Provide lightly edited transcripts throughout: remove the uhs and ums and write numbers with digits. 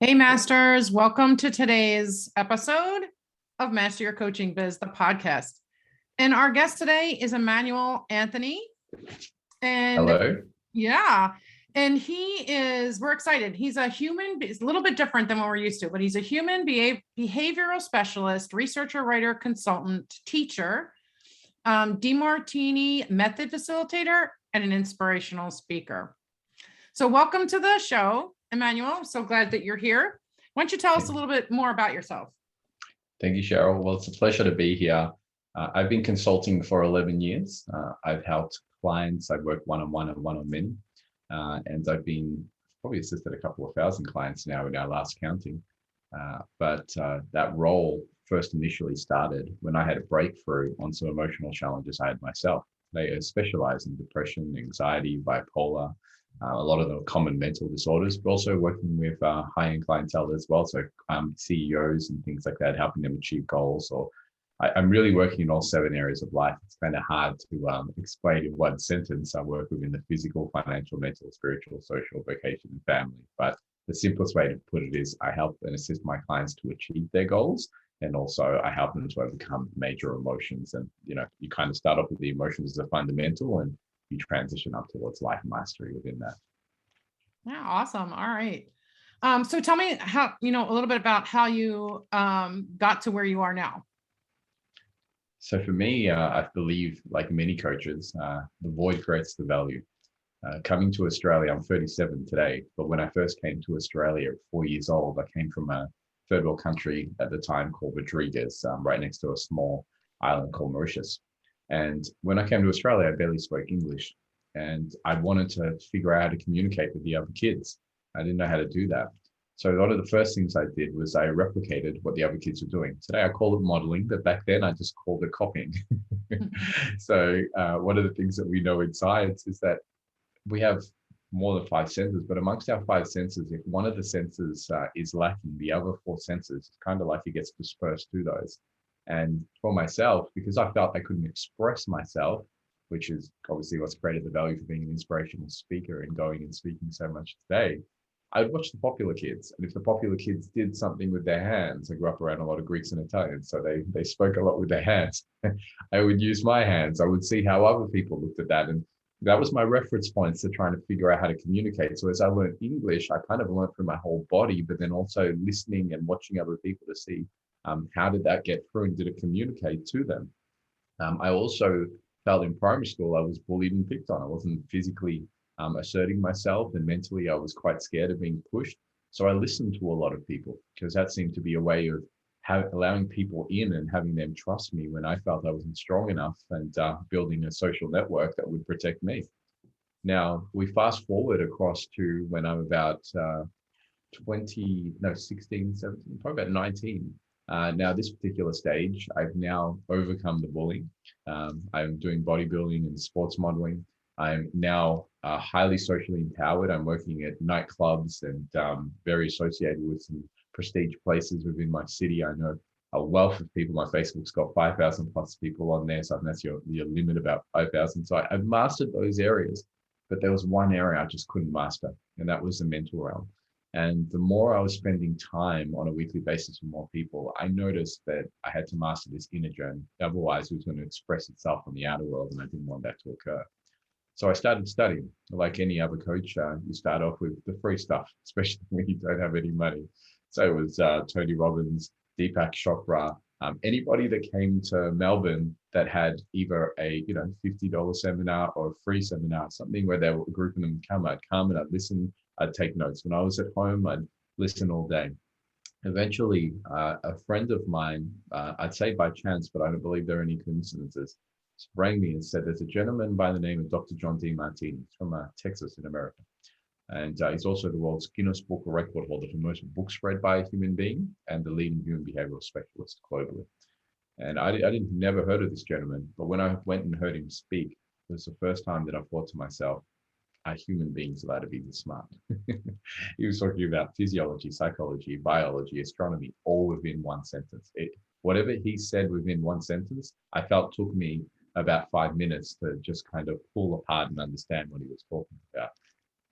Hey, Masters, welcome to today's episode of Master Your Coaching Biz, the podcast. And our guest today is Emmanuel Anthony. And Hello. yeah, and we're excited. He's a human, it's a little bit different than what we're used to, but he's a human behavioral specialist, researcher, writer, consultant, teacher, DeMartini method facilitator, and an inspirational speaker. So welcome to the show, Emmanuel. So glad that you're here. Why don't you tell us a little bit more about yourself? Thank you, Cheryl. Well, it's a pleasure to be here. I've been consulting for 11 years. I've helped clients. I've worked one-on-one and one-on-many. And I've been probably assisted a couple of thousand clients now in our last counting. But that role first initially started when I had a breakthrough on some emotional challenges I had myself. They specialize in depression, anxiety, bipolar, a lot of the common mental disorders, but also working with high-end clientele as well. So CEOs and things like that, helping them achieve goals. Or I'm really working in all 7 areas of life. It's kind of hard to explain in one sentence. I work within the physical, financial, mental, spiritual, social, vocation, and family. But the simplest way to put it is I help and assist my clients to achieve their goals. And also I help them to overcome major emotions. And, you kind of start off with the emotions as a fundamental, and you transition up towards life mastery within that. Yeah, awesome. All right. So tell me how, a little bit about how you got to where you are now. So for me, I believe, like many coaches, the void creates the value. Coming to Australia, I'm 37 today, but when I first came to Australia at 4 years old, I came from a third world country at the time called Rodriguez, right next to a small island called Mauritius. And when I came to Australia, I barely spoke English, and I wanted to figure out how to communicate with the other kids. I didn't know how to do that. So one of the first things I did was I replicated what the other kids were doing. Today I call it modeling, but back then I just called it copying. So one of the things that we know in science is that we have more than 5 senses, but amongst our 5 senses, if one of the senses is lacking, the other 4 senses, it's kind of like it gets dispersed through those. And for myself, because I felt I couldn't express myself, which is obviously what's created the value for being an inspirational speaker and going and speaking so much today, I would watch the popular kids. And if the popular kids did something with their hands, I grew up around a lot of Greeks and Italians, so they spoke a lot with their hands. I would use my hands. I would see how other people looked at that. And that was my reference points to trying to figure out how to communicate. So as I learned English, I kind of learned through my whole body, but then also listening and watching other people to see how did that get through and did it communicate to them. I also felt in primary school I was bullied and picked on. I wasn't physically asserting myself, and mentally I was quite scared of being pushed. So I listened to a lot of people because that seemed to be a way of allowing people in and having them trust me when I felt I wasn't strong enough, and building a social network that would protect me. Now we fast forward across to when I'm about 16, 17, probably about 19. Now this particular stage, I've now overcome the bullying. I'm doing bodybuilding and sports modeling. I'm now highly socially empowered. I'm working at nightclubs and very associated with some prestige places within my city. I know a wealth of people. My Facebook's got 5,000 plus people on there. So that's your limit, about 5,000. So I've mastered those areas, but there was one area I just couldn't master, and that was the mental realm. And the more I was spending time on a weekly basis with more people, I noticed that I had to master this inner journey. Otherwise, it was going to express itself on the outer world, and I didn't want that to occur. So I started studying. Like any other coach, you start off with the free stuff, especially when you don't have any money. So it was Tony Robbins, Deepak Chopra, anybody that came to Melbourne that had either a $50 seminar or a free seminar, something where they were grouping them come. I'd come and I'd listen, I'd take notes. When I was at home, I'd listen all day. Eventually, a friend of mine, I'd say by chance, but I don't believe there are any coincidences, rang me and said, there's a gentleman by the name of Dr. John DeMartini from Texas in America. And he's also the world's Guinness Book record holder for most books read by a human being and the leading human behavioral specialist globally. And I never heard of this gentleman, but when I went and heard him speak, it was the first time that I thought to myself, are human beings allowed to be this smart? He was talking about physiology, psychology, biology, astronomy, all within one sentence. Whatever he said within one sentence, I felt took me about 5 minutes to just kind of pull apart and understand what he was talking about.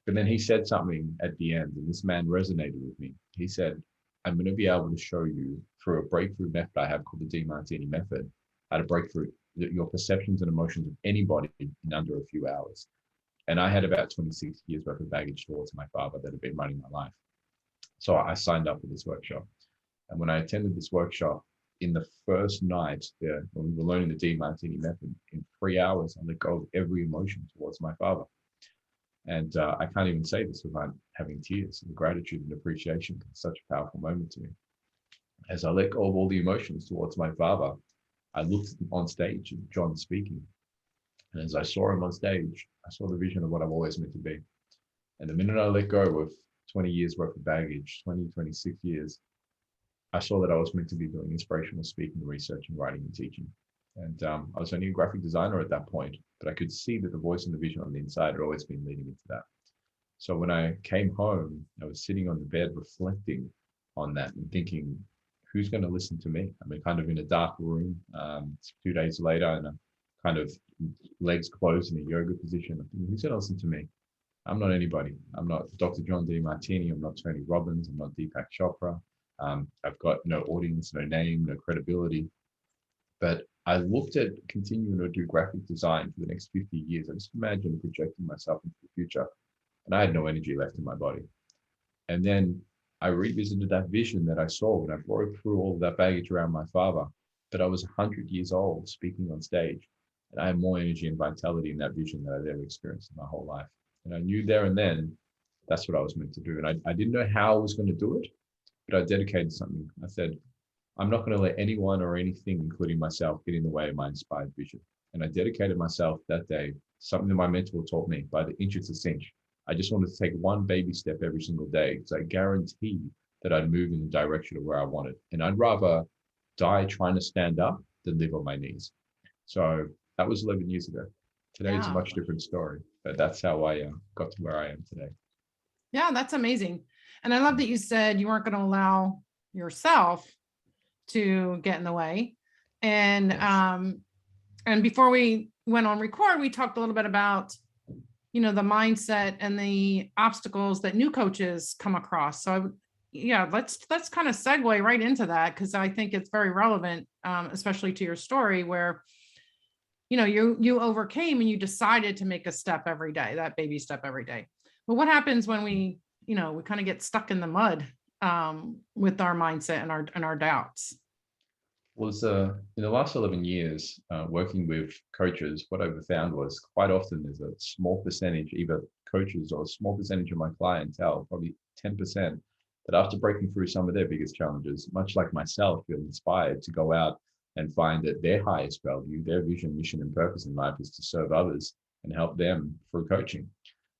But then he said something at the end, and this man resonated with me. He said, I'm going to be able to show you through a breakthrough method I have called the DiMartini method, how to break through your perceptions and emotions of anybody in under a few hours. And I had about 26 years worth of baggage towards my father that had been running my life. So I signed up for this workshop. And when I attended this workshop, in the first night there, when we were learning the DiMartini method, in 3 hours, I let go of every emotion towards my father. And I can't even say this without having tears. The gratitude and appreciation is such a powerful moment to me. As I let go of all the emotions towards my father, I looked on stage at John speaking. And as I saw him on stage, I saw the vision of what I've always meant to be. And the minute I let go of 20 years worth of baggage, 26 years, I saw that I was meant to be doing inspirational speaking, research, and writing and teaching. And I was only a graphic designer at that point, but I could see that the voice and the vision on the inside had always been leading me to that. So when I came home, I was sitting on the bed reflecting on that and thinking, who's going to listen to me? I'm kind of in a dark room 2 days later, and I'm kind of legs closed in a yoga position. I'm thinking, who's going to listen to me? I'm not anybody. I'm not Dr. John DiMartini. I'm not Tony Robbins. I'm not Deepak Chopra. I've got no audience, no name, no credibility. But I looked at continuing to do graphic design for the next 50 years. I just imagined projecting myself into the future, and I had no energy left in my body. And then I revisited that vision that I saw when I broke through all of that baggage around my father, that I was 100 years old speaking on stage, and I had more energy and vitality in that vision that I'd ever experienced in my whole life. And I knew there and then that's what I was meant to do. And I didn't know how I was going to do it, but I dedicated something. I said, I'm not going to let anyone or anything, including myself, get in the way of my inspired vision. And I dedicated myself that day, something that my mentor taught me, by the inch it's a cinch. I just wanted to take one baby step every single day, because I guaranteed that I'd move in the direction of where I wanted. And I'd rather die trying to stand up than live on my knees. So that was 11 years ago. Today it's a much different story, but that's how I got to where I am today. Yeah, that's amazing. And I love that you said you weren't going to allow yourself to get in the way. And yes. And before we went on record, we talked a little bit about, the mindset and the obstacles that new coaches come across. So yeah, let's kind of segue right into that, because I think it's very relevant, especially to your story where, you overcame and you decided to make a step every day, that baby step every day. But what happens when we kind of get stuck in the mud with our mindset and our doubts? Well, in the last 11 years, working with coaches, what I've found was quite often there's a small percentage, either coaches or a small percentage of my clientele, probably 10%, that after breaking through some of their biggest challenges, much like myself, feel inspired to go out and find that their highest value, their vision, mission, and purpose in life is to serve others and help them through coaching.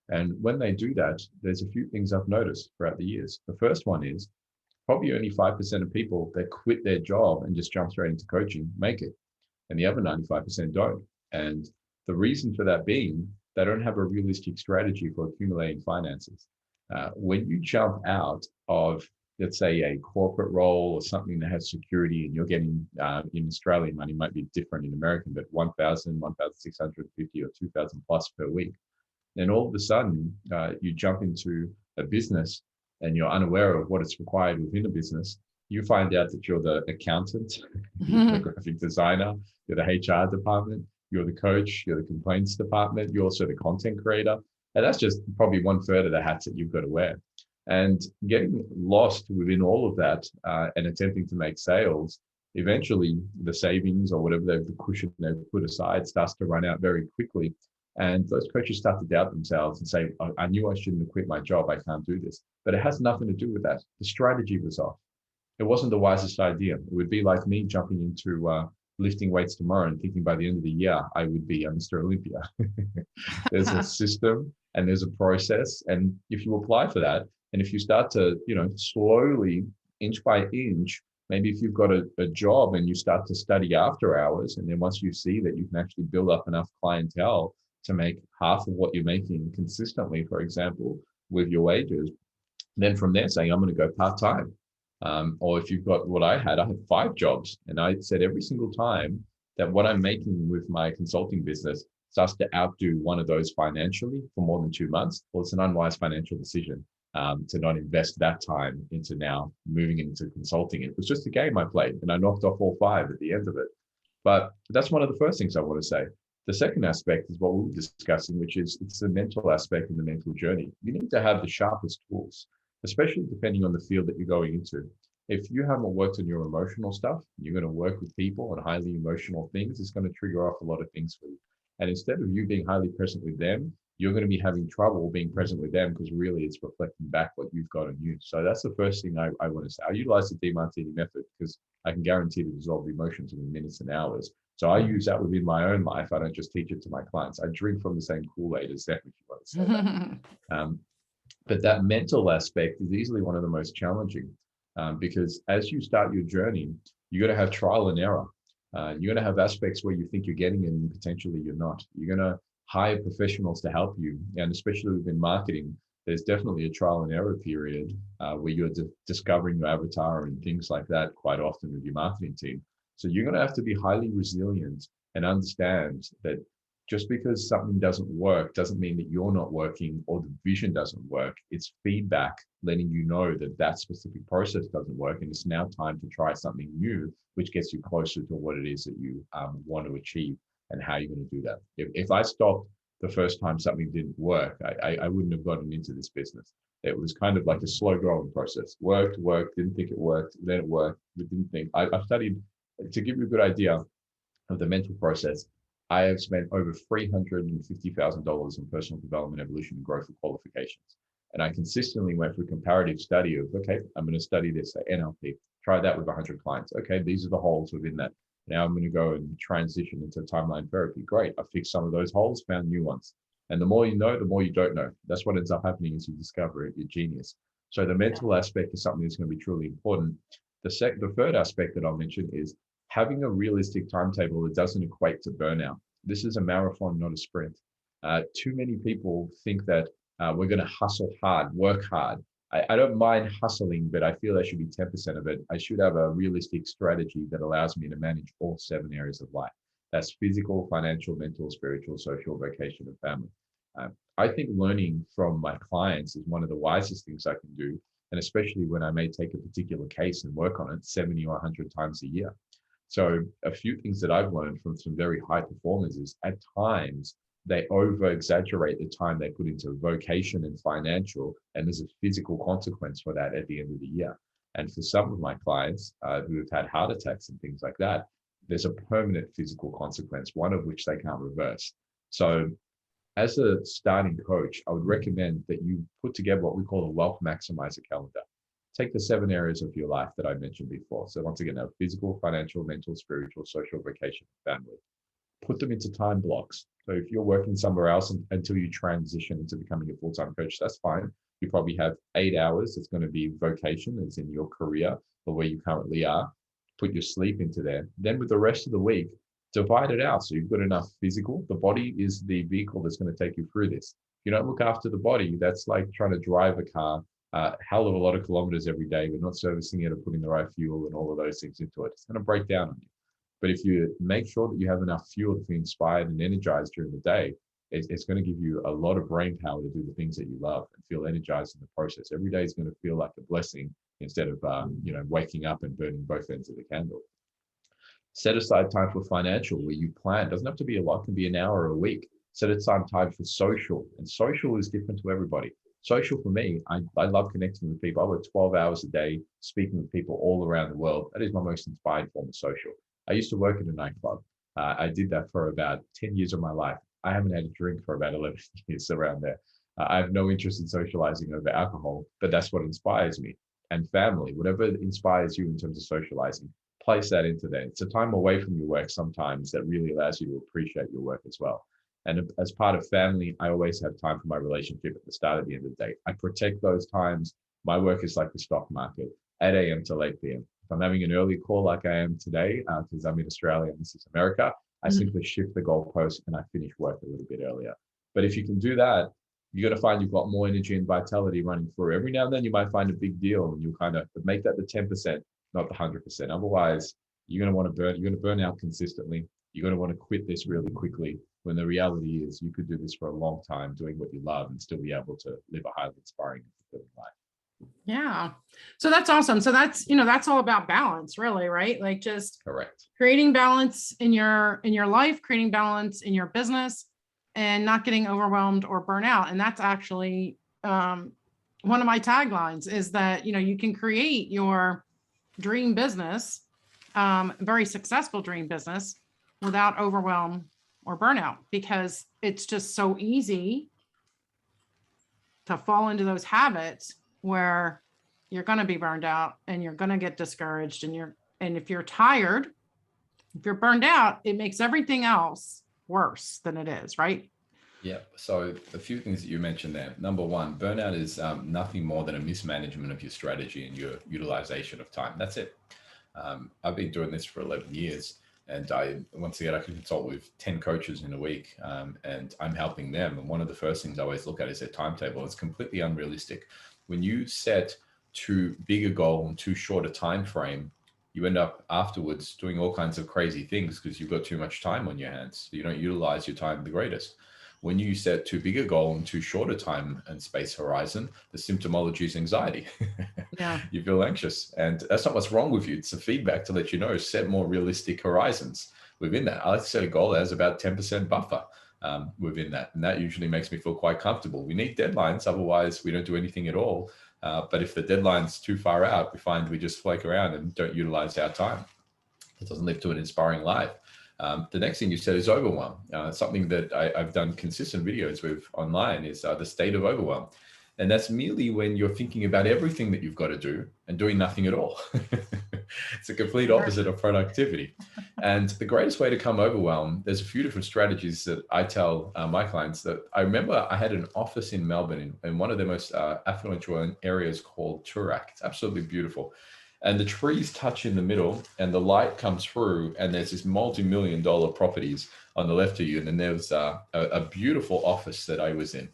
And when they do that, there's a few things I've noticed throughout the years. The first one is probably only 5% of people that quit their job and just jump straight into coaching make it. And the other 95% don't. And the reason for that being, they don't have a realistic strategy for accumulating finances. When you jump out of, let's say, a corporate role or something that has security, and you're getting, in Australian money, might be different in American, but 1,000, 1,650 or 2,000 plus per week. Then all of a sudden, you jump into a business and you're unaware of what is required within a business. You find out that you're the accountant, you're the graphic designer, you're the HR department, you're the coach, you're the complaints department, you're also the content creator. And that's just probably 1/3 of the hats that you've got to wear. And getting lost within all of that and attempting to make sales, eventually the savings or whatever the cushion they've put aside starts to run out very quickly. And those coaches start to doubt themselves and say, I knew I shouldn't have quit my job. I can't do this. But it has nothing to do with that. The strategy was off. It wasn't the wisest idea. It would be like me jumping into lifting weights tomorrow and thinking by the end of the year, I would be Mr. Olympia. There's a system and there's a process. And if you apply for that, and if you start to, slowly, inch by inch, maybe if you've got a job and you start to study after hours, and then once you see that you can actually build up enough clientele to make half of what you're making consistently, for example, with your wages, then from there saying, I'm going to go part-time. Or if you've got what I had 5 jobs. And I said every single time that what I'm making with my consulting business starts to outdo one of those financially for more than 2 months, well, it's an unwise financial decision to not invest that time into now moving into consulting. It was just a game I played, and I knocked off all 5 at the end of it. But that's one of the first things I want to say. The second aspect is what we were discussing, which is it's the mental aspect and the mental journey. You need to have the sharpest tools, especially depending on the field that you're going into. If you haven't worked on your emotional stuff, you're going to work with people on highly emotional things, it's going to trigger off a lot of things for you. And instead of you being highly present with them, you're going to be having trouble being present with them because really it's reflecting back what you've got on you. So that's the first thing I want to say. I utilize the DiMartini method because I can guarantee to dissolve emotions in minutes and hours. So I use that within my own life. I don't just teach it to my clients. I drink from the same Kool-Aid as them, if you want to say that. But that mental aspect is easily one of the most challenging because as you start your journey, you're going to have trial and error. You're going to have aspects where you think you're getting it and potentially you're not. You're going to hire professionals to help you. And especially within marketing, there's definitely a trial and error period where you're discovering your avatar and things like that quite often with your marketing team. So you're going to have to be highly resilient and understand that just because something doesn't work doesn't mean that you're not working or the vision doesn't work. It's feedback letting you know that that specific process doesn't work. And it's now time to try something new, which gets you closer to what it is that you want to achieve and how you're going to do that. If I stopped the first time something didn't work, I wouldn't have gotten into this business. It was kind of like a slow growing process. Worked, didn't think it worked, then it worked, but didn't think. I've studied, to give you a good idea of the mental process, I have spent over $350,000 in personal development, evolution, and growth qualifications. And I consistently went through comparative study of, okay, I'm going to study this at NLP, try that with 100 clients. Okay, these are the holes within that. Now I'm going to go and transition into timeline therapy. Great, I fixed some of those holes, found new ones. And the more you know, the more you don't know. That's what ends up happening as you discover it, your genius. So the mental aspect is something that's going to be truly important. The third aspect that I'll mention is having a realistic timetable that doesn't equate to burnout. This is a marathon, not a sprint. Too many people think that we're going to hustle hard, work hard. I don't mind hustling, but I feel I should be 10% of it. I should have a realistic strategy that allows me to manage all 7 areas of life. That's physical, financial, mental, spiritual, social, vocation, and family. I think learning from my clients is one of the wisest things I can do, and especially when I may take a particular case and work on it 70 or 100 times a year. So a few things that I've learned from some very high performers is at times they over exaggerate the time they put into vocation and financial, and there's a physical consequence for that at the end of the year. And for some of my clients who have had heart attacks and things like that, there's a permanent physical consequence, one of which they can't reverse. So as a starting coach, I would recommend that you put together what we call a wealth maximizer calendar. Take the 7 areas of your life that I mentioned before. So once again, physical, financial, mental, spiritual, social, vocation, family. Put them into time blocks. So if you're working somewhere else until you transition into becoming a full-time coach, that's fine. You probably have 8 hours. It's going to be vocation, as in your career or where you currently are. Put your sleep into there. Then with the rest of the week, divide it out. So you've got enough physical. The body is the vehicle that's going to take you through this. If you don't look after the body, that's like trying to drive a car hell of a lot of kilometers every day, but not servicing it or putting the right fuel and all of those things into it. It's going to break down on you. But if you make sure that you have enough fuel to be inspired and energized during the day, it's going to give you a lot of brain power to do the things that you love and feel energized in the process. Every day is going to feel like a blessing instead of waking up and burning both ends of the candle. Set aside time for financial where you plan. It doesn't have to be a lot, it can be an hour or a week. Set aside time for social, and social is different to everybody. Social for me, I love connecting with people. I work 12 hours a day speaking with people all around the world. That is my most inspired form of social. I used to work in a nightclub. I did that for about 10 years of my life. I haven't had a drink for about 11 years around there. I have no interest in socializing over alcohol, but that's what inspires me. And family, whatever inspires you in terms of socializing, place that into there. It's a time away from your work sometimes that really allows you to appreciate your work as well. And as part of family, I always have time for my relationship at the start and the end of the day. I protect those times. My work is like the stock market, 8 a.m. till 8 p.m. If I'm having an early call like I am today, because I'm in Australia and this is America, I simply shift the goalpost and I finish work a little bit earlier. But if you can do that, you're going to find you've got more energy and vitality running through. Every now and then you might find a big deal and you kind of make that the 10%, not the 100%. Otherwise, you're going to burn out consistently. You're going to want to quit this really quickly. when the reality is you could do this for a long time doing what you love and still be able to live a highly inspiring and fulfilling life. Yeah. So that's awesome. So that's, that's all about balance, really, right? Like just Correct. creating balance in your life, creating balance in your business, and not getting overwhelmed or burn out. And that's actually one of my taglines is that, you can create your dream business, very successful dream business, without overwhelm or burnout, because it's just so easy to fall into those habits where you're going to be burned out and you're going to get discouraged, and if you're tired, if you're burned out, it makes everything else worse than it is, right? Yeah. So a few things that you mentioned there. Number one, burnout is nothing more than a mismanagement of your strategy and your utilization of time. That's it. I've been doing this for 11 years, and I can consult with 10 coaches in a week, and I'm helping them. And one of the first things I always look at is their timetable. It's completely unrealistic. When you set too big a goal and too short a time frame, you end up afterwards doing all kinds of crazy things because you've got too much time on your hands. So you don't utilize your time the greatest. When you set too big a goal and too short a time and space horizon, the symptomology is anxiety. Yeah. You feel anxious, and that's not what's wrong with you. It's a feedback to let you know, set more realistic horizons within that. I like to set a goal that has about 10% buffer within that. And that usually makes me feel quite comfortable. We need deadlines, otherwise we don't do anything at all. But if the deadline's too far out, we find we just flake around and don't utilize our time. It doesn't lead to an inspiring life. The next thing you said is overwhelm. Something that I've done consistent videos with online is the state of overwhelm. And that's merely when you're thinking about everything that you've got to do and doing nothing at all. It's a complete opposite of productivity. And the greatest way to come overwhelmed, there's a few different strategies that I tell my clients. That I remember I had an office in Melbourne in one of the most affluential areas called Toorak. It's absolutely beautiful. And the trees touch in the middle and the light comes through, and there's this multi-million-dollar properties on the left of you. And then there was a beautiful office that I was in.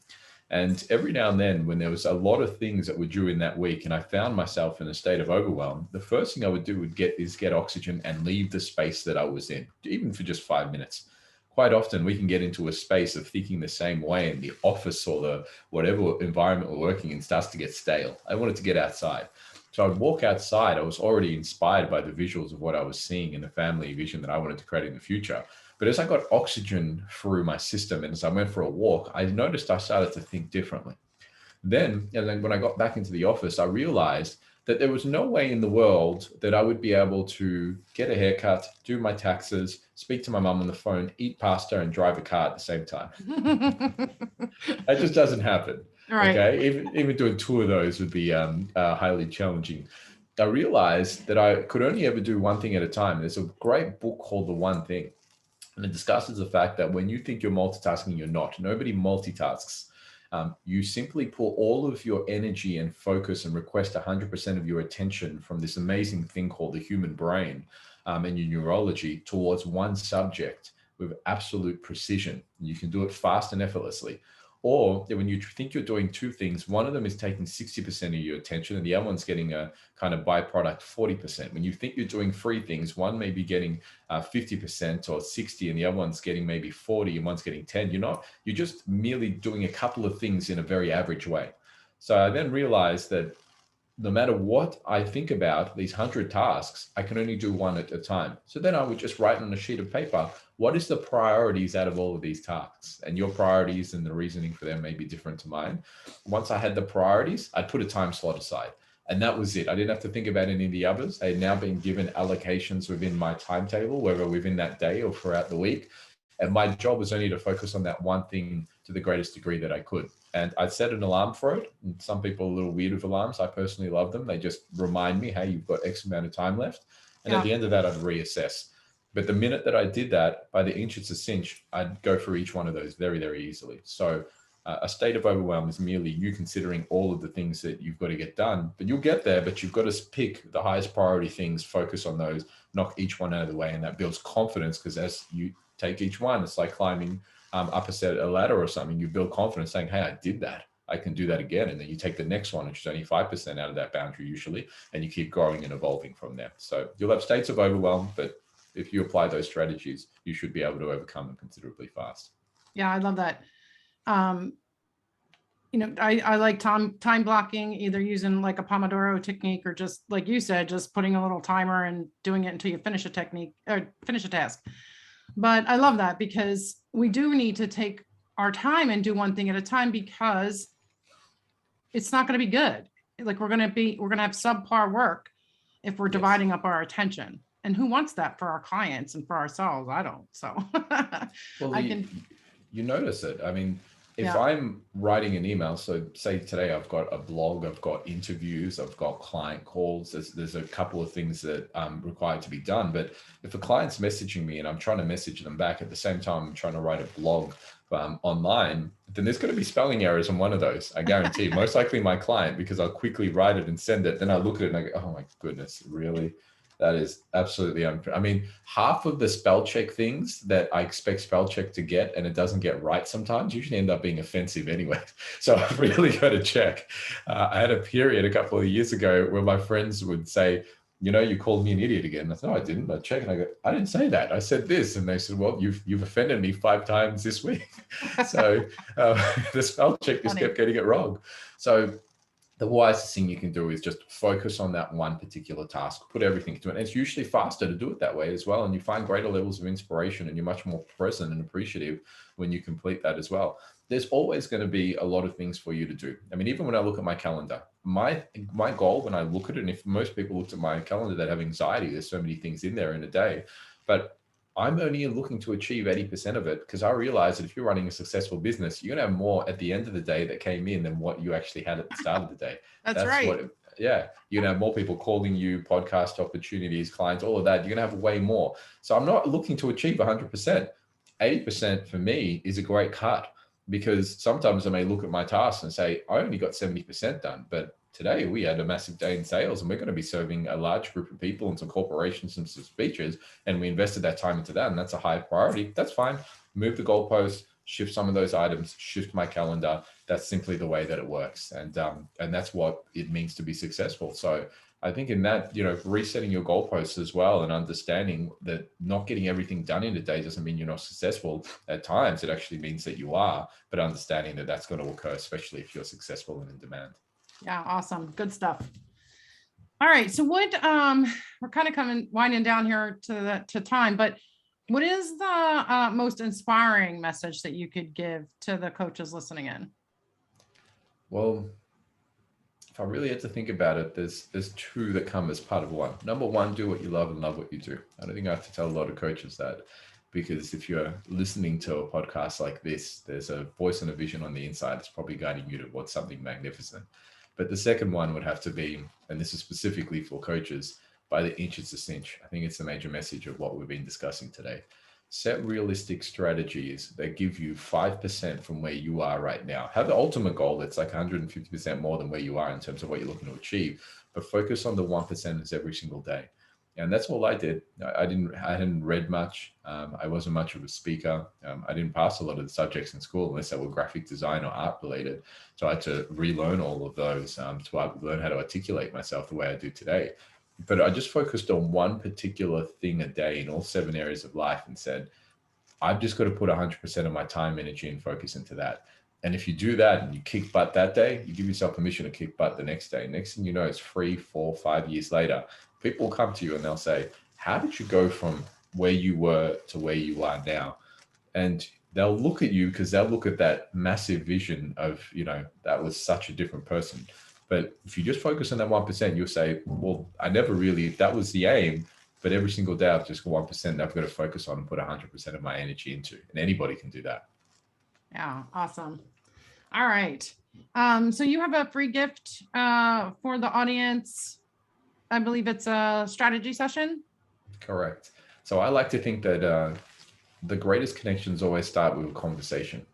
And every now and then when there was a lot of things that were due in that week and I found myself in a state of overwhelm, the first thing I would do is get oxygen and leave the space that I was in, even for just 5 minutes. Quite often we can get into a space of thinking the same way, and the office or the whatever environment we're working in starts to get stale. I wanted to get outside. So I'd walk outside. I was already inspired by the visuals of what I was seeing in the family vision that I wanted to create in the future. But as I got oxygen through my system and as I went for a walk, I noticed I started to think differently. Then when I got back into the office, I realized that there was no way in the world that I would be able to get a haircut, do my taxes, speak to my mum on the phone, eat pasta, and drive a car at the same time. That just doesn't happen. Right. Okay, even doing two of those would be highly challenging. I realized that I could only ever do one thing at a time. There's a great book called The One Thing, and it discusses the fact that when you think you're multitasking, you're not. Nobody multitasks. You simply pull all of your energy and focus and request 100% of your attention from this amazing thing called the human brain and your neurology towards one subject with absolute precision. You can do it fast and effortlessly. Or when you think you're doing two things, one of them is taking 60% of your attention and the other one's getting a kind of byproduct 40%. When you think you're doing three things, one may be getting 50% or 60 and the other one's getting maybe 40 and one's getting 10. You're just merely doing a couple of things in a very average way. So I then realized that no matter what I think about these 100 tasks, I can only do one at a time. So then I would just write on a sheet of paper, what is the priorities out of all of these tasks? And your priorities and the reasoning for them may be different to mine. Once I had the priorities, I'd put a time slot aside. And that was it. I didn't have to think about any of the others. I had now been given allocations within my timetable, whether within that day or throughout the week. And my job was only to focus on that one thing to the greatest degree that I could. And I set an alarm for it. And some people are a little weird with alarms. I personally love them. They just remind me, hey, you've got X amount of time left. And at the end of that, I'd reassess. But the minute that I did that, by the inch it's a cinch, I'd go through each one of those very, very easily. So a state of overwhelm is merely you considering all of the things that you've got to get done. But you'll get there, but you've got to pick the highest priority things, focus on those, knock each one out of the way. And that builds confidence, because as you take each one, it's like climbing up a ladder or something. You build confidence saying, hey, I did that. I can do that again. And then you take the next one, which is only 5% out of that boundary usually, and you keep growing and evolving from there. So you'll have states of overwhelm, but if you apply those strategies, you should be able to overcome them considerably fast. Yeah, I love that. Um, I like time blocking, either using like a Pomodoro technique or just like you said, just putting a little timer and doing it until you finish a technique or finish a task. But I love that because we do need to take our time and do one thing at a time, because it's not going to be good. Like we're going to have subpar work if we're Yes. dividing up our attention. And who wants that for our clients and for ourselves? I don't. So Well, I can, you notice it. I mean, if yeah, I'm writing an email, so say today I've got a blog, I've got interviews, I've got client calls, there's a couple of things that required to be done. But if a client's messaging me and I'm trying to message them back at the same time I'm trying to write a blog online, then there's going to be spelling errors on one of those. I guarantee. Most likely my client, because I'll quickly write it and send it. Then I look at it and I go, oh my goodness, really? That is absolutely unfair. I mean, half of the spell check things that I expect spell check to get and it doesn't get right sometimes usually end up being offensive anyway. So I've really got to check. I had a period a couple of years ago where my friends would say, you called me an idiot again. I thought, no, I didn't. I checked and I go, I didn't say that. I said this. And they said, well, you've offended me 5 times this week. So the spell check just kept getting it wrong. So the wisest thing you can do is just focus on that one particular task, put everything into it. And it's usually faster to do it that way as well. And you find greater levels of inspiration and you're much more present and appreciative when you complete that as well. There's always going to be a lot of things for you to do. I mean, even when I look at my calendar, my goal when I look at it, and if most people looked at my calendar, they'd have anxiety. There's so many things in there in a day, but I'm only looking to achieve 80% of it, because I realize that if you're running a successful business, you're going to have more at the end of the day that came in than what you actually had at the start of the day. That's right. You're going to have more people calling you, podcast opportunities, clients, all of that. You're going to have way more. So I'm not looking to achieve 100%. 80% for me is a great cut, because sometimes I may look at my tasks and say, I only got 70% done, but today we had a massive day in sales and we're going to be serving a large group of people and some corporations and some speeches, and we invested that time into that, and that's a high priority. That's fine. Move the goalpost, shift some of those items, shift my calendar. That's simply the way that it works, and that's what it means to be successful. So I think in that, resetting your goalposts as well, and understanding that not getting everything done in a day doesn't mean you're not successful. At times it actually means that you are, but understanding that that's going to occur, especially if you're successful and in demand. Yeah, awesome. Good stuff. All right. So what we're kind of winding down here to time, but what is the most inspiring message that you could give to the coaches listening in? Well, if I really had to think about it, there's 2 that come as part of one. Number 1, do what you love and love what you do. I don't think I have to tell a lot of coaches that, because if you're listening to a podcast like this, there's a voice and a vision on the inside that's probably guiding you towards something magnificent. But the second one would have to be, and this is specifically for coaches, by the inch it's a cinch. I think it's the major message of what we've been discussing today. Set realistic strategies that give you 5% from where you are right now. Have the ultimate goal that's like 150% more than where you are in terms of what you're looking to achieve, but focus on the 1% every single day. And that's all I did. I hadn't read much. I wasn't much of a speaker. I didn't pass a lot of the subjects in school unless they were graphic design or art related. So I had to relearn all of those to learn how to articulate myself the way I do today. But I just focused on one particular thing a day in all 7 areas of life and said, I've just got to put 100% of my time, energy, and focus into that. And if you do that and you kick butt that day, you give yourself permission to kick butt the next day. Next thing you know, it's 3, 4, 5 years later, people will come to you and they'll say, how did you go from where you were to where you are now? And they'll look at you because they'll look at that massive vision of, that was such a different person. But if you just focus on that 1%, you'll say, well, I never really, that was the aim, but every single day I've just got 1% that I've got to focus on and put 100% of my energy into. And anybody can do that. Yeah, awesome. All right. So you have a free gift for the audience. I believe it's a strategy session. Correct. So I like to think that the greatest connections always start with a conversation.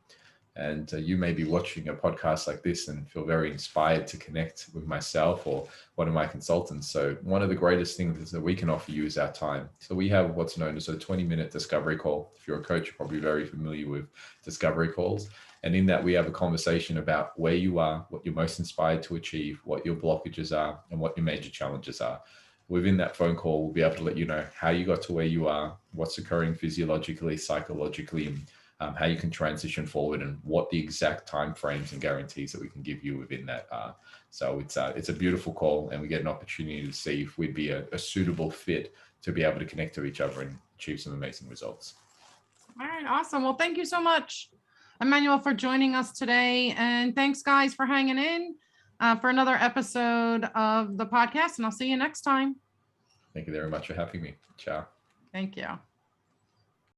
And you may be watching a podcast like this and feel very inspired to connect with myself or one of my consultants. So one of the greatest things that we can offer you is our time. So we have what's known as a 20-minute discovery call. If you're a coach, you're probably very familiar with discovery calls. And in that, we have a conversation about where you are, what you're most inspired to achieve, what your blockages are, and what your major challenges are. Within that phone call, we'll be able to let you know how you got to where you are, what's occurring physiologically, psychologically, how you can transition forward, and what the exact timeframes and guarantees that we can give you within that are. So it's a beautiful call, and we get an opportunity to see if we'd be a suitable fit to be able to connect to each other and achieve some amazing results. All right, awesome. Well, thank you so much, Emmanuel, for joining us today. And thanks, guys, for hanging in for another episode of the podcast. And I'll see you next time. Thank you very much for having me. Ciao. Thank you.